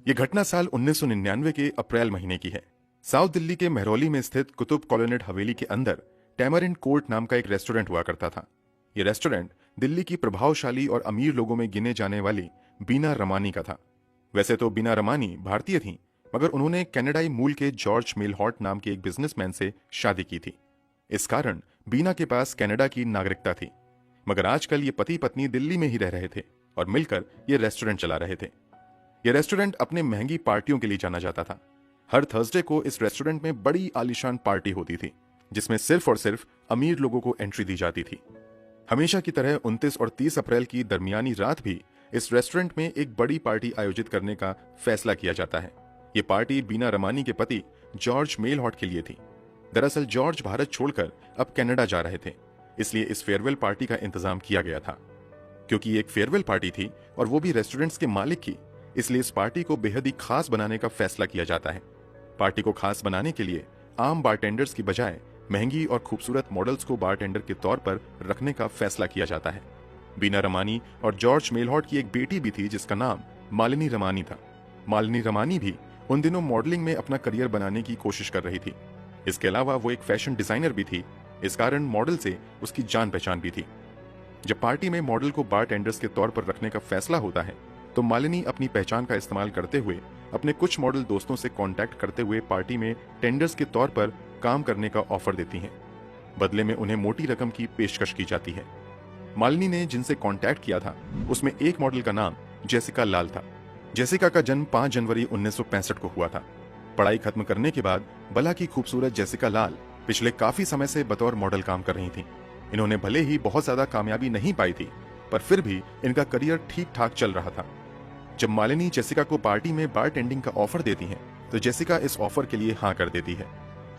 ये घटना साल 1999 के अप्रैल महीने की है। साउथ दिल्ली के महरौली में स्थित कुतुब कॉलोनेट हवेली के अंदर टैमरिंड कोर्ट नाम का एक रेस्टोरेंट हुआ करता था। ये रेस्टोरेंट दिल्ली की प्रभावशाली और अमीर लोगों में गिने जाने वाली बीना रमानी का था। वैसे तो बीना रमानी भारतीय थीं, मगर उन्होंने कनाडाई मूल के जॉर्ज मेलहॉर्ट नाम के एक बिजनेसमैन से शादी की थी। इस कारण बीना के पास कनाडा की नागरिकता थी, मगर आजकल ये पति पत्नी दिल्ली में ही रह रहे थे और मिलकर ये रेस्टोरेंट चला रहे थे। ये रेस्टोरेंट अपने महंगी पार्टियों के लिए जाना जाता था। हर थर्सडे को इस रेस्टोरेंट में बड़ी आलीशान पार्टी होती थी, जिसमें सिर्फ और सिर्फ अमीर लोगों को एंट्री दी जाती थी। हमेशा की तरह 29 और 30 अप्रैल की दरमियानी रात भी इस रेस्टोरेंट में एक बड़ी पार्टी आयोजित करने का फैसला किया जाता है। ये पार्टी बीना रमानी के पति जॉर्ज मेलहॉर्ट के लिए थी। दरअसल जॉर्ज भारत छोड़कर अब कनाडा जा रहे थे, इसलिए इस फेयरवेल पार्टी का इंतजाम किया गया था। क्योंकि ये एक फेयरवेल पार्टी थी और वो भी रेस्टोरेंट्स के मालिक की, इसलिए इस पार्टी को बेहद ही खास बनाने का फैसला किया जाता है। पार्टी को खास बनाने के लिए आम बारटेंडर्स की बजाय महंगी और खूबसूरत मॉडल्स को बारटेंडर के तौर पर रखने का फैसला किया जाता है। बीना रमानी और जॉर्ज मेलहॉर्ट की एक बेटी भी थी जिसका नाम मालिनी रमानी था। मालिनी रमानी भी उन दिनों मॉडलिंग में अपना करियर बनाने की कोशिश कर रही थी। इसके अलावा वो एक फैशन डिजाइनर भी थी, इस कारण मॉडल से उसकी जान पहचान भी थी। जब पार्टी में मॉडल को बारटेंडर्स के तौर पर रखने का फैसला होता है तो मालिनी अपनी पहचान का इस्तेमाल करते हुए अपने कुछ मॉडल दोस्तों से कांटेक्ट करते हुए पार्टी में टेंडर्स के तौर पर काम करने का ऑफर देती हैं। बदले में उन्हें मोटी रकम की पेशकश की जाती है। मालिनी ने जिनसे कांटेक्ट किया था उसमें एक मॉडल का नाम जेसिका लाल था। जेसिका का जन्म 5 जनवरी 1965 को हुआ था। पढ़ाई खत्म करने के बाद भला की खूबसूरत जेसिका लाल पिछले काफी समय से बतौर मॉडल काम कर रही थी। इन्होंने भले ही बहुत ज्यादा कामयाबी नहीं पाई थी, पर फिर भी इनका करियर ठीक ठाक चल रहा था। जब मालिनी जेसिका को पार्टी में बारटेंडिंग का ऑफर देती हैं, तो जेसिका इस ऑफर के लिए हाँ कर देती है।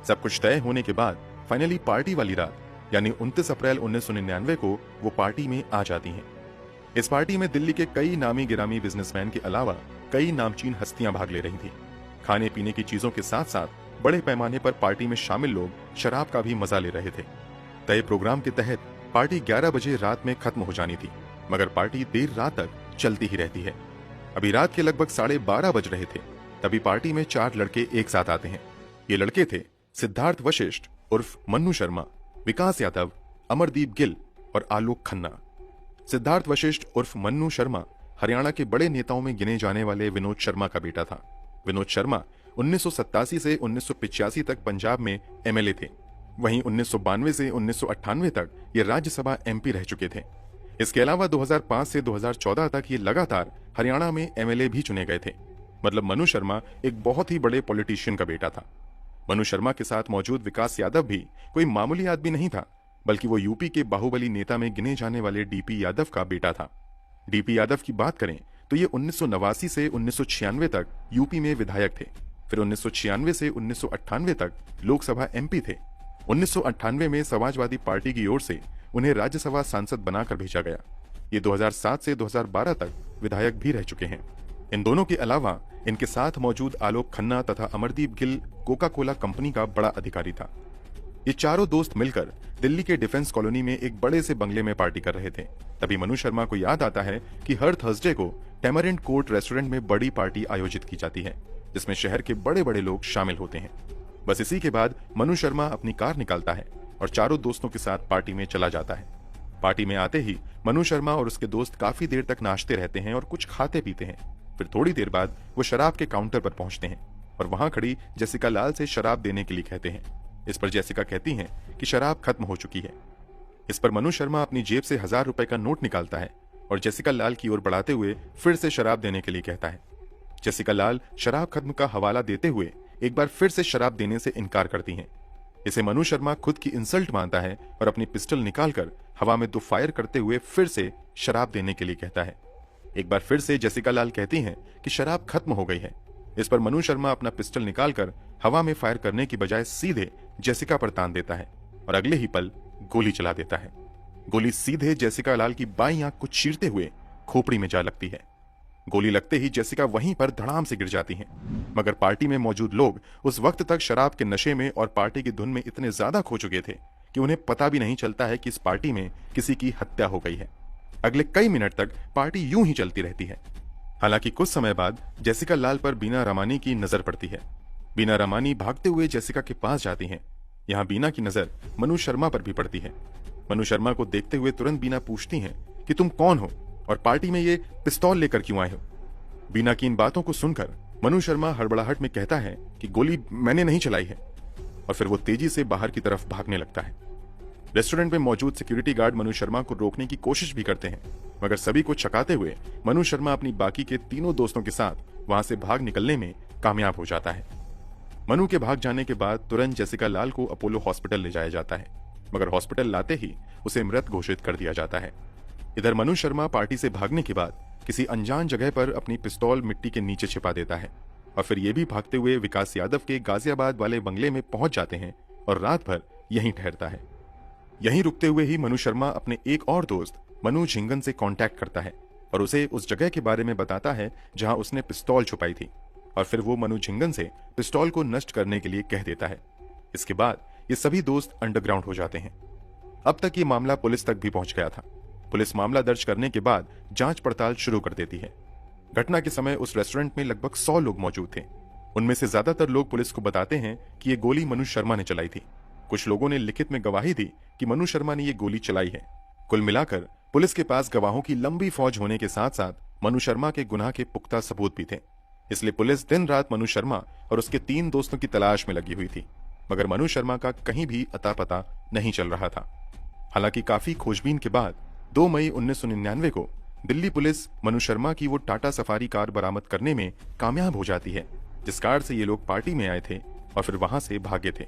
सब कुछ तय होने के बाद फाइनली पार्टी वाली रात यानी 29 अप्रैल 1999 को वो पार्टी में आ जाती हैं। इस पार्टी में दिल्ली के कई नामी गिरामी बिजनेसमैन के अलावा कई नामचीन हस्तियां भाग ले रही थी। खाने पीने की चीजों के साथ साथ बड़े पैमाने पर पार्टी में शामिल लोग शराब का भी मजा ले रहे थे। तय प्रोग्राम के तहत पार्टी 11 बजे रात में खत्म हो जानी थी, मगर पार्टी देर रात तक चलती ही रहती है। अभी रात के लगभग 12:30 बज रहे थे, तभी पार्टी में 4 लड़के एक साथ आते हैं। ये लड़के थे सिद्धार्थ वशिष्ठ उर्फ मन्नू शर्मा, विकास यादव, अमरदीप गिल और आलोक खन्ना। सिद्धार्थ वशिष्ठ उर्फ मन्नू शर्मा हरियाणा के बड़े नेताओं में गिने जाने वाले विनोद शर्मा का बेटा था। विनोद शर्मा 1987 से 1985 तक पंजाब में एमएलए थे। वहीं 1992 से 1998 तक ये राज्यसभा एमपी रह चुके थे। इसके अलावा 2005 से 2014 तक ये लगातार हरियाणा में एमएलए भी चुने गए थे। मतलब मनु शर्मा एक बहुत ही बड़े पॉलिटिशियन का बेटा था। मनु शर्मा के साथ मौजूद विकास यादव भी कोई मामूली आदमी नहीं था, बल्कि वो यूपी के बाहुबली नेता में गिने जाने वाले डीपी यादव का बेटा था। डीपी यादव की बात करें तो ये 1989 से 1996 तक यूपी में विधायक थे। फिर 1996 से 1998 तक लोकसभा एमपी थे। 1998 में समाजवादी पार्टी की ओर से उन्हें राज्यसभा सांसद बनाकर भेजा गया। ये 2007 से 2012 तक विधायक भी रह चुके हैं। इन दोनों के अलावा इनके साथ मौजूद आलोक खन्ना तथा Amardeep Gill Coca Cola company का बड़ा अधिकारी था। ये चारों दोस्त मिलकर दिल्ली के डिफेंस कॉलोनी में एक बड़े से बंगले में पार्टी कर रहे थे। तभी मनु शर्मा को याद आता है कि हर थर्सडे को टैमरिंड कोर्ट रेस्टोरेंट में बड़ी पार्टी आयोजित की जाती है, जिसमें शहर के बड़े बड़े लोग शामिल होते हैं। बस इसी के बाद मनु शर्मा अपनी कार निकालता है और चारों दोस्तों के साथ पार्टी में चला जाता है। पार्टी में आते ही मनु शर्मा और उसके दोस्त काफी देर तक नाचते रहते हैं और कुछ खाते पीते हैं। फिर थोड़ी देर बाद वो शराब के काउंटर पर पहुंचते हैं और वहां खड़ी जेसिका लाल से शराब देने के लिए कहते हैं। इस पर जेसिका कहती हैं कि शराब खत्म हो चुकी है। इस पर मनु शर्मा अपनी जेब से 1000 रुपए का नोट निकालता है और जेसिका लाल की ओर बढ़ाते हुए फिर से शराब देने के लिए कहता है। जेसिका लाल शराब खत्म का हवाला देते हुए एक बार फिर से शराब देने से इनकार करती हैं। इसे मनु शर्मा खुद की इंसल्ट मानता है और अपनी पिस्टल निकालकर हवा में 2 फायर करते हुए फिर से शराब देने के लिए कहता है। एक बार फिर से जेसिका लाल कहती हैं कि शराब खत्म हो गई है। इस पर मनु शर्मा अपना पिस्टल निकालकर हवा में फायर करने की बजाय सीधे जेसिका पर तान देता है और अगले ही पल गोली चला देता है। गोली सीधे जेसिका लाल की बाईं आंख को चीरते हुए खोपड़ी में जा लगती है। गोली लगते ही जेसिका वहीं पर धड़ाम से गिर जाती हैं। मगर पार्टी में मौजूद लोग उस वक्त तक शराब के नशे में और पार्टी की धुन में इतने ज्यादा खो चुके थे कि उन्हें पता भी नहीं चलता है कि इस पार्टी में किसी की हत्या हो गई है। अगले कई मिनट तक पार्टी यूं ही चलती रहती है। हालांकि कुछ समय बाद जेसिका लाल पर बीना रमानी की नजर पड़ती है। बीना रमानी भागते हुए जेसिका के पास जाती हैं। यहाँ बीना की नजर मनु शर्मा पर भी पड़ती है। मनु शर्मा को देखते हुए तुरंत बीना पूछती हैं कि तुम कौन हो और पार्टी में ये पिस्तौल लेकर क्यों आए हो। बीना की इन बातों को सुनकर मनु शर्मा हड़बड़ाहट में कहता है कि गोली मैंने नहीं चलाई है, और फिर वो तेजी से बाहर की तरफ भागने लगता है। रेस्टोरेंट में मौजूद सिक्योरिटी गार्ड मनु शर्मा को रोकने की कोशिश भी करते हैं, मगर सभी को छकाते हुए मनु शर्मा अपनी बाकी के तीनों दोस्तों के साथ वहां से भाग निकलने में कामयाब हो जाता है। मनु के भाग जाने के बाद तुरंत जेसिका लाल को अपोलो हॉस्पिटल ले जाया जाता है, मगर हॉस्पिटल लाते ही उसे मृत घोषित कर दिया जाता है। इधर मनु शर्मा पार्टी से भागने के बाद किसी अनजान जगह पर अपनी पिस्तौल मिट्टी के नीचे छिपा देता है और फिर ये भी भागते हुए विकास यादव के गाजियाबाद वाले बंगले में पहुंच जाते हैं और रात भर यहीं ठहरता है। यहीं रुकते हुए ही मनु शर्मा अपने एक और दोस्त मनु झिंगन से कांटेक्ट करता है और उसे उस जगह के बारे में बताता है जहां उसने पिस्तौल छुपाई थी, और फिर वो मनु झिंगन से पिस्तौल को नष्ट करने के लिए कह देता है। इसके बाद ये सभी दोस्त अंडरग्राउंड हो जाते हैं। अब तक ये मामला पुलिस तक भी पहुंच गया था। पुलिस मामला दर्ज करने के बाद जांच पड़ताल शुरू कर देती है। घटना के समय उस रेस्टोरेंट में लगभग 100 लोग मौजूद थे। उनमें से ज्यादातर लोग पुलिस को बताते हैं कि ये गोली मनु शर्मा ने चलाई थी। कुछ लोगों ने लिखित में गवाही दी कि मनु शर्मा ने ये गोली चलाई है। कुल मिलाकर पुलिस के पास गवाहों की लंबी फौज होने के साथ साथ मनु शर्मा के गुनाह के पुख्ता सबूत भी थे। इसलिए पुलिस दिन रात मनु शर्मा और उसके 3 दोस्तों की तलाश में लगी हुई थी, मगर मनु शर्मा का कहीं भी अता पता नहीं चल रहा था। हालांकि काफी खोजबीन के बाद 2 मई 1999 को दिल्ली पुलिस मनु शर्मा की वो टाटा सफारी कार बरामद करने में कामयाब हो जाती है, जिस कार से ये लोग पार्टी में आए थे और फिर वहां से भागे थे।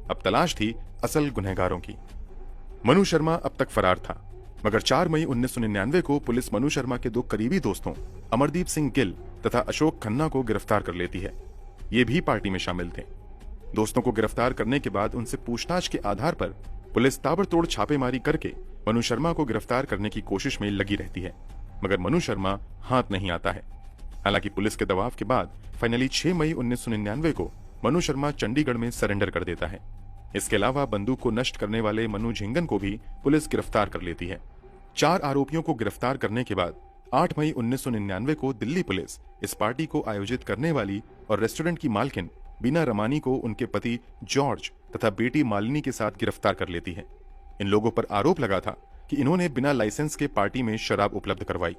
अब तलाश थी असल गुनहगारों की। मनु शर्मा अब तक फरार था, मगर 4 मई 1999 को पुलिस मनु शर्मा के 2 करीबी दोस्तों अमरदीप सिंह गिल तथा अशोक खन्ना को गिरफ्तार कर लेती है। ये भी पार्टी में शामिल थे। दोस्तों को गिरफ्तार करने के बाद उनसे पूछताछ के आधार पर पुलिस ताबड़तोड़ छापेमारी करके मनु शर्मा को गिरफ्तार करने की कोशिश में लगी रहती है, मगर मनु शर्मा हाथ नहीं आता है। हालांकि पुलिस के दबाव के बाद फाइनली 6 मई 1999 को मनु शर्मा चंडीगढ़ में सरेंडर कर देता है। इसके अलावा बंदूक को नष्ट करने वाले मनु झिंगन को भी पुलिस गिरफ्तार कर लेती है। 4 आरोपियों को गिरफ्तार करने के बाद 8 मई 1999 को दिल्ली पुलिस इस पार्टी को आयोजित करने वाली और रेस्टोरेंट की मालकिन बीना रमानी को उनके पति जॉर्ज तथा बेटी मालिनी के साथ गिरफ्तार कर लेती है। इन लोगों पर आरोप लगा था कि इन्होंने बिना लाइसेंस के पार्टी में शराब उपलब्ध करवाई।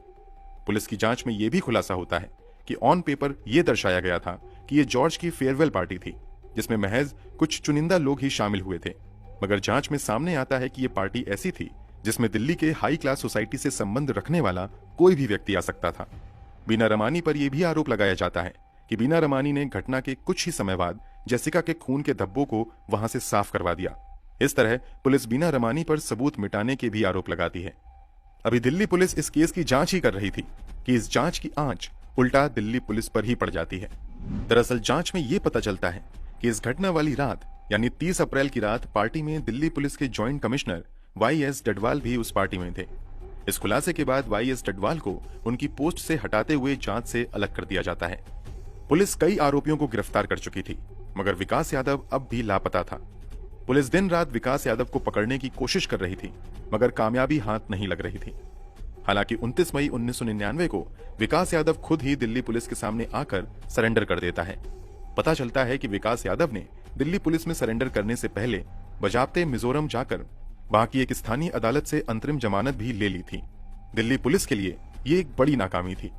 पुलिस की जांच में यह भी खुलासा होता है कि ऑन पेपर यह दर्शाया गया था कि यह जॉर्ज की फेयरवेल पार्टी थी, जिसमें महज कुछ चुनिंदा लोग ही शामिल हुए थे, मगर जांच में सामने आता है कि यह पार्टी ऐसी थी जिसमें दिल्ली के हाई क्लास सोसाइटी से संबंध रखने वाला कोई भी व्यक्ति आ सकता था। बीना रमानी पर यह भी आरोप लगाया जाता है कि बीना रमानी ने घटना के कुछ ही समय बाद जेसिका के खून के धब्बों को वहां से साफ करवा दिया। इस तरह पुलिस बीना रमानी पर सबूत मिटाने के भी आरोप लगाती है। अभी दिल्ली पुलिस इस केस की जांच ही कर रही थी कि इस जांच की आंच उल्टा दिल्ली पुलिस पर ही पड़ जाती है। दरअसल जांच में यह पता चलता है कि इस घटना वाली रात यानी 30 अप्रैल की रात पार्टी में दिल्ली पुलिस के जॉइंट कमिश्नर वाई.एस. डडवाल भी उस पार्टी में थे। इस खुलासे के बाद वाई.एस. डडवाल को उनकी पोस्ट से हटाते हुए जांच से अलग कर दिया जाता है। पुलिस कई आरोपियों को गिरफ्तार कर चुकी थी, मगर विकास यादव अब भी लापता था। पुलिस दिन रात विकास यादव को पकड़ने की कोशिश कर रही थी, मगर कामयाबी हाथ नहीं लग रही थी। हालांकि 29 मई 1999 को विकास यादव खुद ही दिल्ली पुलिस के सामने आकर सरेंडर कर देता है। पता चलता है कि विकास यादव ने दिल्ली पुलिस में सरेंडर करने से पहले बजाबते मिजोरम जाकर वहां की एक स्थानीय अदालत से अंतरिम जमानत भी ले ली थी। दिल्ली पुलिस के लिए ये एक बड़ी नाकामी थी।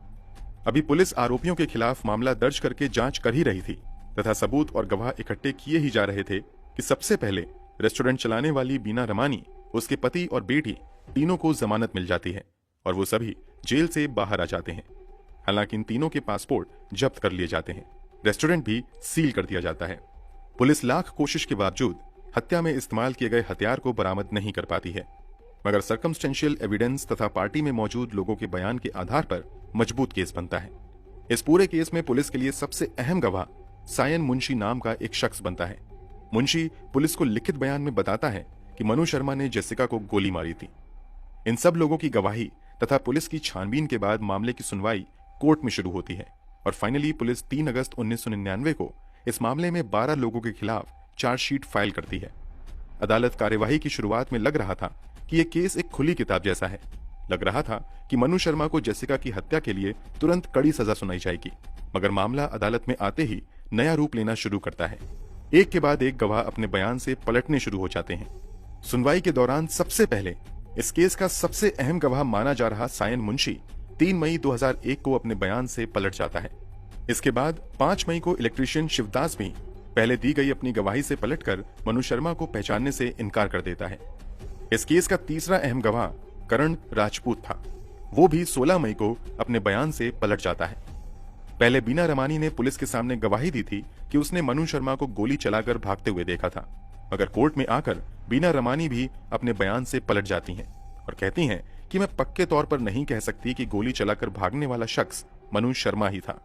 अभी पुलिस आरोपियों के खिलाफ मामला दर्ज करके जांच कर ही रही थी तथा सबूत और गवाह इकट्ठे किए ही जा रहे थे कि सबसे पहले रेस्टोरेंट चलाने वाली बीना रमानी, उसके पति और बेटी तीनों को जमानत मिल जाती है और वो सभी जेल से बाहर आ जाते हैं। हालांकि इन तीनों के पासपोर्ट जब्त कर लिए जाते हैं। रेस्टोरेंट भी सील कर दिया जाता है। पुलिस लाख कोशिश के बावजूद हत्या में इस्तेमाल किए गए हथियार को बरामद नहीं कर पाती है, मगर सर्कमस्टेंशियल एविडेंस तथा पार्टी में मौजूद लोगों के बयान के आधार पर मजबूत केस बनता है। इस पूरे केस में पुलिस के लिए सबसे अहम गवाह सायन मुंशी नाम का एक शख्स बनता है। मुंशी पुलिस को लिखित बयान में बताता है कि मनु शर्मा ने जेसिका को गोली मारी थी। इन सब लोगों की गवाही तथा पुलिस की छानबीन के बाद मामले की सुनवाई कोर्ट में शुरू होती है और फाइनली पुलिस 3 अगस्त 1999 को इस मामले में 12 लोगों के खिलाफ चार्जशीट फाइल करती है। अदालत कार्यवाही की शुरुआत में लग रहा था कि यह केस एक खुली किताब जैसा है, लग रहा था कि मनु शर्मा को जेसिका की हत्या के लिए तुरंत कड़ी सजा सुनाई जाएगी, मगर मामला अदालत में आते ही नया रूप लेना शुरू करता है। एक के बाद एक गवाह अपने बयान से पलटने शुरू हो जाते हैं। सुनवाई के दौरान सबसे पहले इस केस का सबसे अहम गवाह माना जा रहा सायन मुंशी 3 मई 2001 को अपने बयान से पलट जाता है। इसके बाद 5 मई को इलेक्ट्रीशियन शिवदास भी पहले दी गई अपनी गवाही से पलटकर मनु शर्मा को पहचानने से इनकार कर देता है। इस केस का तीसरा अहम गवाह करण राजपूत था। वो भी 16 मई को अपने बयान से पलट जाता है। पहले बीना रमानी ने पुलिस के सामने गवाही दी थी कि उसने मनु शर्मा को गोली चलाकर भागते हुए देखा था, मगर कोर्ट में आकर बीना रमानी भी अपने बयान से पलट जाती हैं और कहती हैं कि मैं पक्के तौर पर नहीं कह सकती कि गोली चलाकर भागने वाला शख्स मनु शर्मा ही था।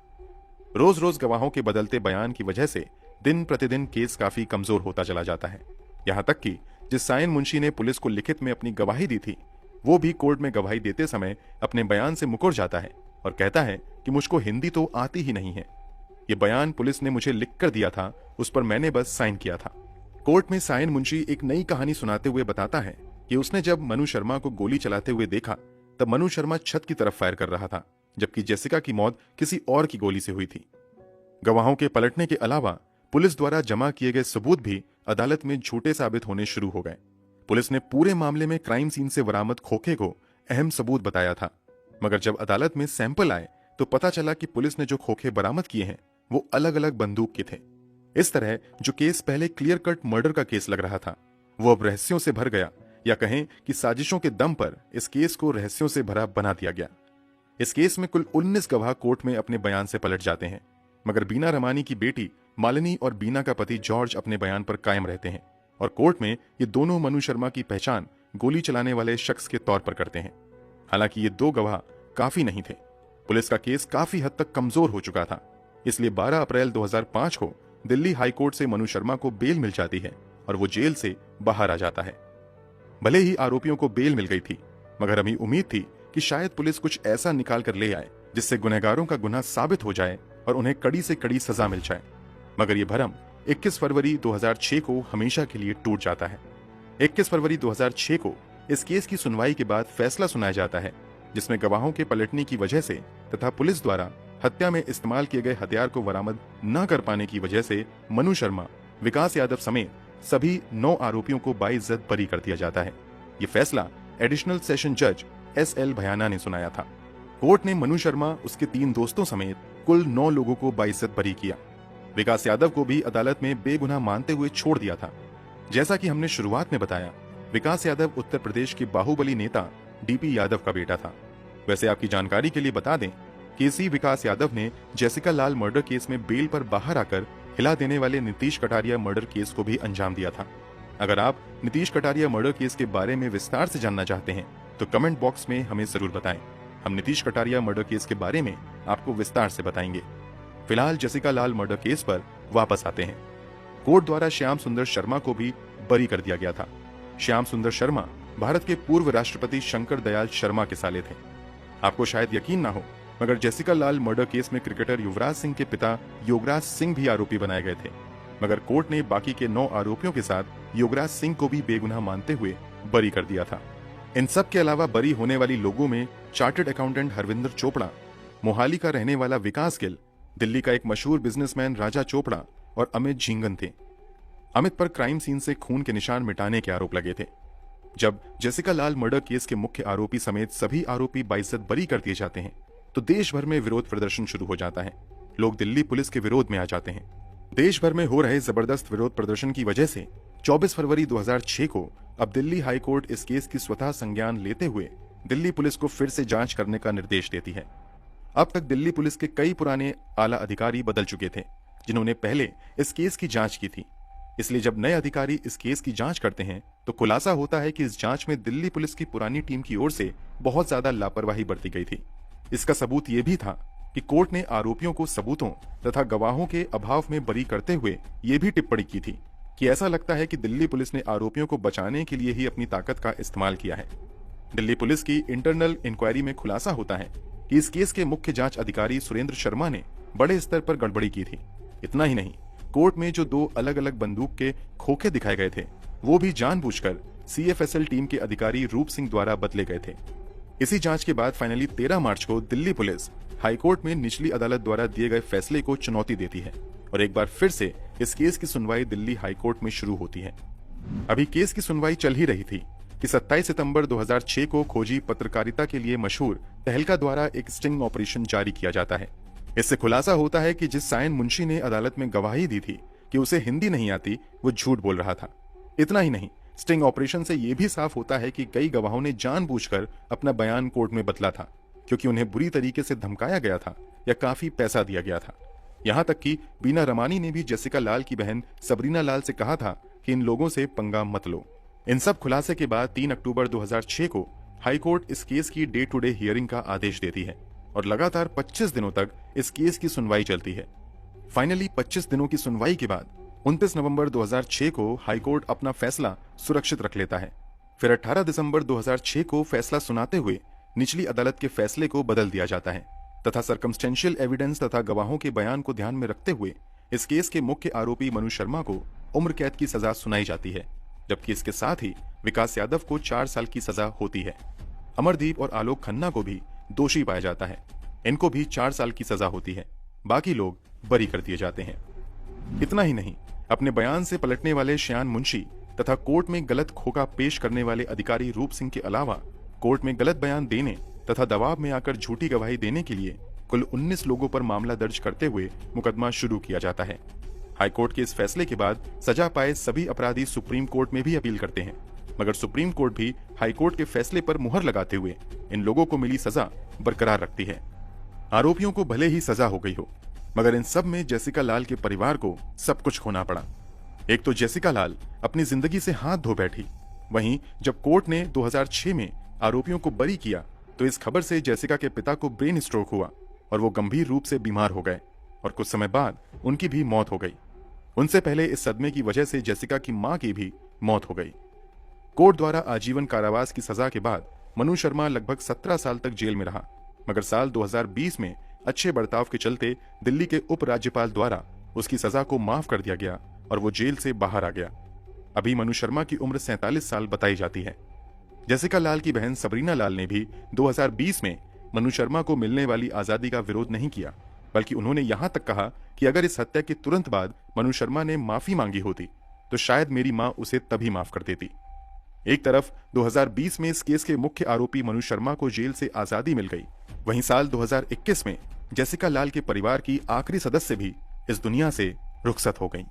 रोज रोज गवाहों के बदलते बयान की वजह से दिन प्रतिदिन केस काफी कमजोर होता चला जाता है। यहाँ तक कि जिस सायन मुंशी ने पुलिस को लिखित में अपनी गवाही दी थी, वो भी कोर्ट में गवाही देते समय अपने बयान से मुकर जाता है और कहता है कि मुझको हिंदी तो आती ही नहीं है। ये बयान पुलिस ने मुझे लिख कर दिया था, उस पर मैंने बस साइन किया था। कोर्ट में सायन मुंशी एक नई कहानी सुनाते हुए बताता है कि उसने जब मनु शर्मा को गोली चलाते हुए देखा तब मनु शर्मा छत की तरफ फायर कर रहा था, जबकि जेसिका की मौत किसी और की गोली से हुई थी। गवाहों के पलटने के अलावा पुलिस द्वारा जमा किए गए सबूत भी अदालत में झूठे साबित होने शुरू हो गए। पुलिस ने पूरे मामले में क्राइम सीन से बरामद खोखे को अहम सबूत बताया था, मगर जब अदालत में सैंपल आए तो पता चला कि पुलिस ने जो खोखे बरामद किए हैं वो अलग अलग बंदूक के थे। इस तरह जो केस पहले क्लियर कट मर्डर का केस लग रहा था वो अब रहस्यों से भर गया, या कहें कि साजिशों के दम पर इस केस को रहस्यों से भरा बना दिया गया। इस केस में कुल 19 गवाह कोर्ट में अपने बयान से पलट जाते हैं, मगर बीना रमानी की बेटी मालिनी और बीना का पति जॉर्ज अपने बयान पर कायम रहते हैं और कोर्ट में ये दोनों मनु शर्मा की पहचान गोली चलाने वाले शख्स के तौर पर करते हैं। हालांकि ये 2 गवाह काफी नहीं थे। पुलिस का केस काफी हद तक कमजोर हो चुका था, इसलिए 12 अप्रैल 2005 को दिल्ली हाई कोर्ट से मनु शर्मा को बेल मिल जाती है और वो जेल से बाहर आ जाता है। भले ही आरोपियों को बेल मिल गई थी, मगर हमें उम्मीद थी कि शायद पुलिस कुछ ऐसा निकाल कर ले आए जिससे गुनहगारों का गुनाह साबित हो जाए और उन्हें कड़ी से कड़ी सजा मिल जाए। मगर ये भरम 21 फरवरी 2006 को हमेशा के लिए टूट जाता है। 21 फरवरी 2006 को इस केस की सुनवाई के बाद फैसला सुनाया जाता है, जिसमें गवाहों के पलटने की वजह से तथा पुलिस द्वारा हत्या में इस्तेमाल किए गए हथियार को बरामद न कर पाने की वजह से मनु शर्मा, विकास यादव समेत सभी 9 आरोपियों को बाइज्जत बरी कर दिया जाता है। ये फैसला एडिशनल सेशन जज SL भयाना ने सुनाया था। कोर्ट ने मनु शर्मा, उसके 3 दोस्तों समेत कुल 9 लोगों को बाइज्जत बरी किया। विकास यादव को भी अदालत में बेगुनाह मानते हुए छोड़ दिया था। जैसा कि हमने शुरुआत में बताया, विकास यादव उत्तर प्रदेश के बाहुबली नेता DP यादव का बेटा था। वैसे आपकी जानकारी के लिए बता दें कि इसी विकास यादव ने जेसिका लाल मर्डर केस में बेल पर बाहर आकर हिला देने वाले नीतीश कटारिया मर्डर केस को भी अंजाम दिया था। अगर आप नीतीश कटारिया मर्डर केस के बारे में विस्तार से जानना चाहते हैं तो कमेंट बॉक्स में हमें जरूर बताएं। हम नीतीश कटारिया मर्डर केस के बारे में आपको विस्तार से बताएंगे। फिलहाल जेसिका लाल मर्डर केस पर वापस आते हैं। कोर्ट द्वारा श्याम सुंदर शर्मा को भी बरी कर दिया गया था। श्याम सुंदर शर्मा भारत के पूर्व राष्ट्रपति शंकर दयाल शर्मा के साले थे। आपको शायद यकीन ना हो, मगर जेसिका लाल मर्डर केस में क्रिकेटर युवराज सिंह के पिता योगराज सिंह भी आरोपी बनाए गए थे, मगर कोर्ट ने बाकी के 9 आरोपियों के साथ योगराज सिंह को भी बेगुनाह मानते हुए बरी कर दिया था। इन सब के अलावा बरी होने वाली लोगों में चार्टर्ड अकाउंटेंट हरविंदर चोपड़ा, मोहाली का रहने वाला विकास गिल, दिल्ली का एक मशहूर बिजनेसमैन राजा चोपड़ा और अमित झिंगन थे। अमित पर क्राइम सीन से खून के निशान मिटाने के आरोप लगे थे। जब जेसिका लाल मर्डर केस के मुख्य आरोपी समेत सभी आरोपी बाइज्जत बरी कर दिए जाते हैं तो देश भर में विरोध प्रदर्शन शुरू हो जाता है। लोग दिल्ली पुलिस के विरोध में आ जाते हैं। देश भर में हो रहे जबरदस्त विरोध प्रदर्शन की वजह से 24 फरवरी 2006 को अब दिल्ली हाई कोर्ट इस केस की स्वतः संज्ञान लेते हुए दिल्ली पुलिस को फिर से जांच करने का निर्देश देती है। अब तक दिल्ली पुलिस के कई पुराने आला अधिकारी बदल चुके थे जिन्होंने पहले इस केस की जांच की थी, इसलिए जब नए अधिकारी इस केस की जांच करते हैं तो खुलासा होता है कि इस जांच में दिल्ली पुलिस की पुरानी टीम की ओर से बहुत ज्यादा लापरवाही बरती गई थी। इसका सबूत ये भी था कि कोर्ट ने आरोपियों को सबूतों तथा गवाहों के अभाव में बरी करते हुए ये भी टिप्पणी की थी कि ऐसा लगता है कि दिल्ली पुलिस ने आरोपियों को बचाने के लिए ही अपनी ताकत का इस्तेमाल किया है। दिल्ली पुलिस की इंटरनल इंक्वायरी में खुलासा होता है कि इस केस के मुख्य जांच अधिकारी सुरेंद्र शर्मा ने बड़े स्तर पर गड़बड़ी की थी। इतना ही नहीं, कोर्ट में जो 2 अलग अलग बंदूक के खोखे दिखाए गए थे वो भी जानबूझकर CFSL टीम के अधिकारी रूप सिंह द्वारा बदले गए थे। इसी जांच के बाद फाइनली 13 मार्च को दिल्ली पुलिस हाईकोर्ट में निचली अदालत द्वारा दिए गए फैसले को चुनौती देती है और एक बार फिर से इस केस की सुनवाई दिल्ली हाईकोर्ट में शुरू होती है। अभी केस की सुनवाई चल ही रही थी कि 27 सितंबर 2006 को खोजी पत्रकारिता के लिए मशहूर तहलका द्वारा एक स्टिंग ऑपरेशन जारी किया जाता है। इससे खुलासा होता है कि जिस सायन मुंशी ने अदालत में गवाही दी थी कि उसे हिंदी नहीं आती, वो झूठ बोल रहा था। इतना ही नहीं, स्टिंग ऑपरेशन से यह भी साफ होता है कि कई गवाहों ने जानबूझकर अपना बयान कोर्ट में बदला था क्योंकि उन्हें बुरी तरीके से धमकाया गया था या काफी पैसा दिया गया था। यहां तक कि बीना रमानी ने भी जेसिका लाल की बहन सबरीना लाल से कहा था कि इन लोगों से पंगा मत लो। इन सब खुलासे के बाद 3 अक्टूबर 2006 को हाईकोर्ट इस केस की डे टू डे हियरिंग का आदेश देती है और लगातार 25 दिनों तक इस केस की सुनवाई चलती है। फाइनली 25 दिनों की सुनवाई के बाद 29 नवंबर 2006 को हाईकोर्ट अपना फैसला सुरक्षित रख लेता है। फिर 18 दिसंबर 2006 को फैसला सुनाते हुए निचली अदालत के फैसले को बदल दिया जाता है तथा सर्कमस्टेंशियल एविडेंस तथा गवाहों के बयान को ध्यान में रखते हुए इस केस के मुख्य आरोपी मनु शर्मा को उम्र कैद की सजा सुनाई जाती है, जबकि इसके साथ ही विकास यादव को 4 साल की सजा होती है। अमरदीप और आलोक खन्ना को भी दोषी पाया जाता है, इनको भी 4 साल की सजा होती है। बाकी लोग बरी कर दिए जाते हैं। इतना ही नहीं, अपने बयान से पलटने वाले श्यान मुंशी तथा कोर्ट में गलत खोका पेश करने वाले अधिकारी रूप सिंह के अलावा कोर्ट में गलत बयान देने तथा दबाव में आकर झूठी गवाही देने के लिए कुल 19 लोगों पर मामला दर्ज करते हुए मुकदमा शुरू किया जाता है। हाईकोर्ट के इस फैसले के बाद सजा पाए सभी अपराधी सुप्रीम कोर्ट में भी अपील करते हैं, मगर सुप्रीम कोर्ट भी हाईकोर्ट के फैसले पर मुहर लगाते हुए इन लोगों को मिली सजा बरकरार रखती है। आरोपियों को भले ही सजा हो गई हो, मगर इन सब में जेसिका लाल के परिवार को सब कुछ खोना पड़ा। एक तो जेसिका लाल अपनी जिंदगी से हाथ धो बैठी, वहीं जब कोर्ट ने 2006 में आरोपियों को बरी किया तो इस खबर से जेसिका के पिता को ब्रेन स्ट्रोक हुआ और वो गंभीर रूप से बीमार हो गए और कुछ समय बाद उनकी भी मौत हो गई। उनसे पहले इस सदमे की वजह से जेसिका की मां की भी मौत हो गई। कोर्ट द्वारा आजीवन कारावास की सजा के बाद मनु शर्मा लगभग 17 साल तक जेल में रहा, मगर साल 2020 में अच्छे बर्ताव के चलते दिल्ली के उप राज्यपाल द्वारा उसकी सजा को माफ कर दिया गया और वो जेल से बाहर आ गया। अभी मनु शर्मा की उम्र 47 साल बताई जाती है। जेसिका लाल की बहन सबरीना लाल ने भी 2020 में मनु शर्मा को मिलने वाली आजादी का विरोध नहीं किया, बल्कि उन्होंने यहां तक कहा कि अगर इस हत्या के तुरंत बाद मनु शर्मा ने माफी मांगी होती तो शायद मेरी मां उसे तभी माफ कर देती। एक तरफ 2020 में इस केस के मुख्य आरोपी मनु शर्मा को जेल से आजादी मिल गई, वहीं साल 2021 में जेसिका लाल के परिवार की आखिरी सदस्य भी इस दुनिया से रुखसत हो गई।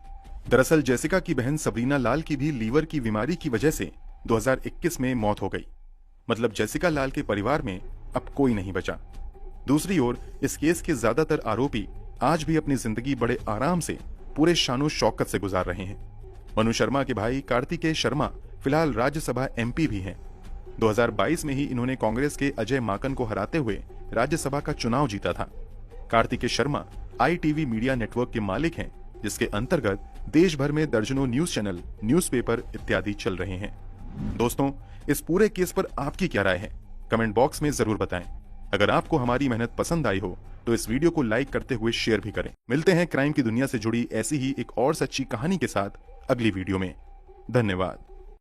दरअसल जेसिका की बहन सबरीना लाल की भी लीवर की बीमारी की वजह से 2021 में मौत हो गई। मतलब जेसिका लाल के परिवार में अब कोई नहीं बचा। दूसरी ओर इस केस के ज्यादातर आरोपी आज भी अपनी जिंदगी बड़े आराम से पूरे शानो शौकत से गुजार रहे हैं। मनु शर्मा के भाई कार्तिकेय शर्मा फिलहाल राज्यसभा एमपी भी हैं। 2022 में ही इन्होंने कांग्रेस के अजय माकन को हराते हुए राज्यसभा का चुनाव जीता था। Kartikeya Sharma ITV media network के मालिक हैं, जिसके अंतर्गत देश भर में दर्जनों न्यूज चैनल, न्यूज़पेपर इत्यादि चल रहे हैं। दोस्तों, इस पूरे केस पर आपकी क्या राय है? कमेंट बॉक्स में जरूर बताएं। अगर आपको हमारी मेहनत पसंद आई हो तो इस वीडियो को लाइक करते हुए शेयर भी करें। मिलते हैं क्राइम की दुनिया से जुड़ी ऐसी ही एक और सच्ची कहानी के साथ अगली वीडियो में। धन्यवाद।